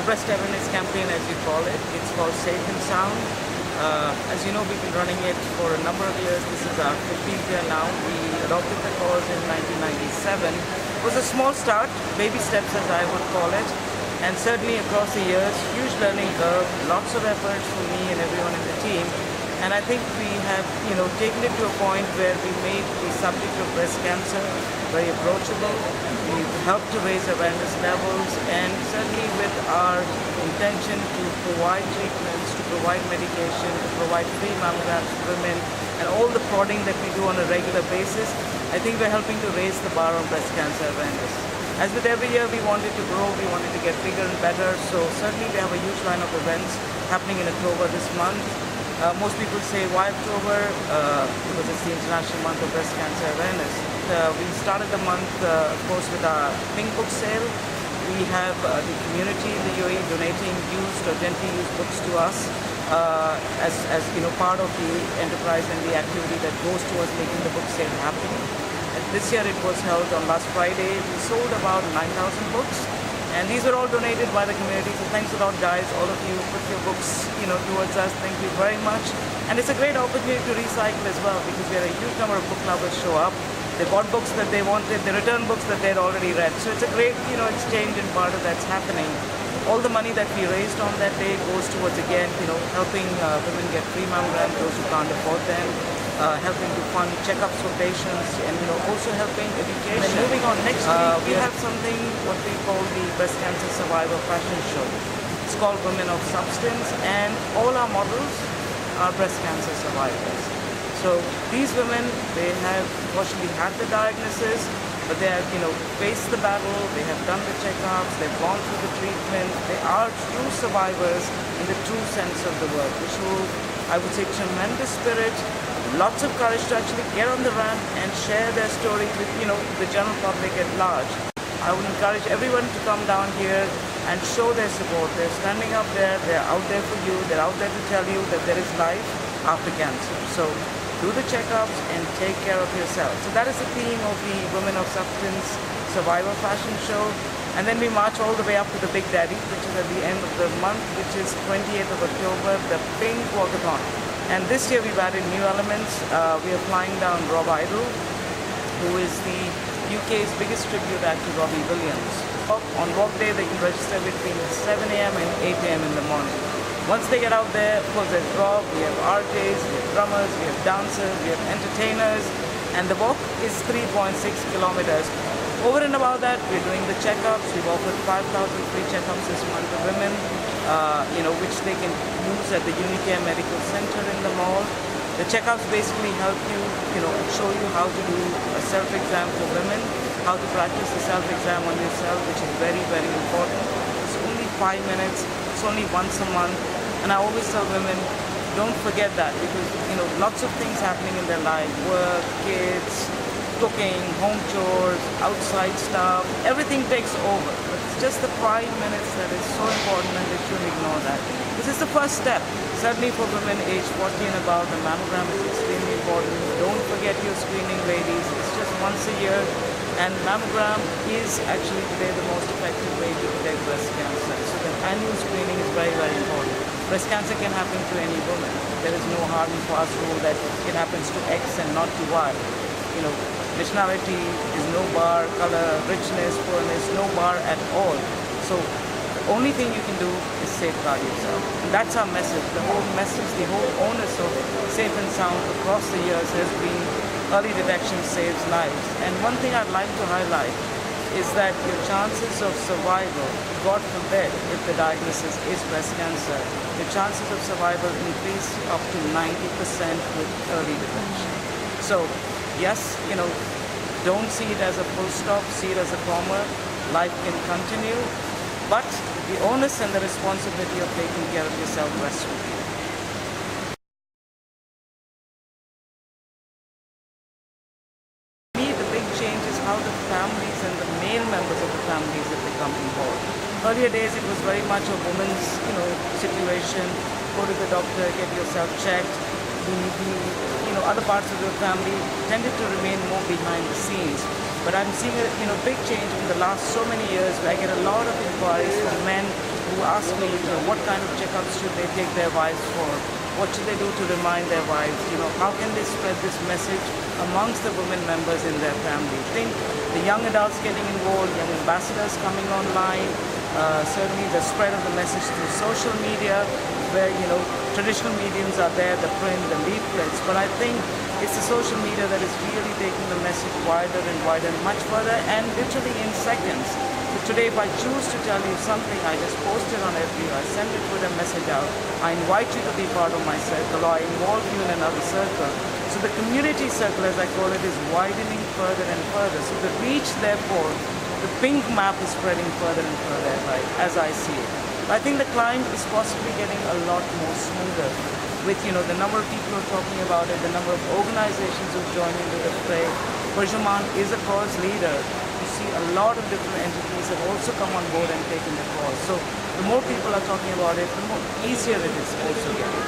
breast awareness campaign, as you call it. It's called Safe and Sound. As you know, we've been running it for a number of years. This is our 15th year now. We adopted the cause in 1997. It was a small start, baby steps as I would call it. And certainly across the years, huge learning curve, lots of efforts from me and everyone in the team. And I think we have, taken it to a point where we made the subject of breast cancer very approachable. We've helped to raise awareness levels, and certainly with our intention to provide treatments, to provide medication, to provide free mammograms to women, and all the prodding that we do on a regular basis, I think we're helping to raise the bar on breast cancer awareness. As with every year, we wanted to grow, we wanted to get bigger and better, so certainly we have a huge line of events happening in October this month. Most people say, why October? Because it's the International Month of Breast Cancer Awareness. We started the month, of course, with our pink book sale. We have the community in the UAE donating used or gently used books to us as part of the enterprise and the activity that goes towards making the book sale happen. And this year it was held on last Friday. We sold about 9,000 books. And these are all donated by the community, so thanks a lot, guys. All of you put your books, towards us. Thank you very much. And it's a great opportunity to recycle as well, because we had a huge number of book lovers show up. They bought books that they wanted, they returned books that they'd already read. So it's a great, exchange and barter that's happening. All the money that we raised on that day goes towards, again, helping women get free mammograms, those who can't afford them. Helping to fund checkups for patients, and also helping education. And moving on, next week we have something what we call the Breast Cancer Survivor Fashion Show. It's called Women of Substance, and all our models are breast cancer survivors. So these women, they have fortunately had the diagnosis, but they have faced the battle, they have done the checkups, they've gone through the treatment. They are true survivors in the true sense of the word, which will, I would say, tremendous spirit, lots of courage to actually get on the ramp and share their story with the general public at large. I would encourage everyone to come down here and show their support. They're standing up there, they're out there for you, they're out there to tell you that there is life after cancer. So do the checkups and take care of yourself. So that is the theme of the Women of Substance Survivor Fashion Show. And then we march all the way up to the Big Daddy, which is at the end of the month, which is 28th of October, the Pink Walkathon. And this year we've added new elements. We are flying down Rob Idle, who is the UK's biggest tribute act to Robbie Williams. On walk day, they can register between 7 a.m. and 8 a.m. in the morning. Once they get out there, of course, there's Rob, we have RJs, we have drummers, we have dancers, we have entertainers, and the walk is 3.6 kilometers. Over and above that, we're doing the checkups. We've offered 5,000 free checkups this month to women, which they can use at the Unicare Medical Center in the mall. The checkups basically help you, show you how to do a self-exam for women, how to practice the self-exam on yourself, which is very, very important. It's only 5 minutes. It's only once a month. And I always tell women, don't forget that, because, lots of things happening in their life, work, kids, cooking, home chores, outside stuff, everything takes over. But it's just the 5 minutes that is so important, and they shouldn't ignore that. This is the first step. Certainly for women aged 40 and above, the mammogram is extremely important. Don't forget your screening, ladies. It's just once a year, and mammogram is actually today the most effective way to detect breast cancer. So the annual screening is very, very important. Breast cancer can happen to any woman. There is no hard and fast rule that it happens to X and not to Y. Nationality is no bar, color, richness, poorness, no bar at all. So the only thing you can do is safeguard yourself. And that's our message. The whole message, the whole onus of Safe and Sound across the years has been early detection saves lives. And one thing I'd like to highlight is that your chances of survival, God forbid, if the diagnosis is breast cancer, your chances of survival increase up to 90% with early detection. So yes, don't see it as a full stop, see it as a comma. Life can continue, but the onus and the responsibility of taking care of yourself rests with you. For me, the big change is how the families and the male members of the families have become involved. Earlier days, it was very much a woman's, situation. Go to the doctor, get yourself checked. The other parts of the family tended to remain more behind the scenes. But I'm seeing a big change in the last so many years, where I get a lot of inquiries from men who ask me, what kind of checkups should they take their wives for? What should they do to remind their wives? How can they spread this message amongst the women members in their family? I think the young adults getting involved, young ambassadors coming online, certainly the spread of the message through social media, where traditional mediums are there, the print, the leaflets, but I think it's the social media that is really taking the message wider and wider and much further, and literally in seconds. So today, if I choose to tell you something, I just post it on FB, I send a Twitter message out, I invite you to be part of my circle, or I involve you in another circle. So the community circle, as I call it, is widening further and further. So the reach, therefore, the pink map is spreading further and further as I see it. I think the climb is possibly getting a lot more smoother with the number of people who are talking about it, the number of organizations who join into the fray. Juman is a cause leader. You see a lot of different entities have also come on board and taken the cause. So the more people are talking about it, the more easier it is also getting.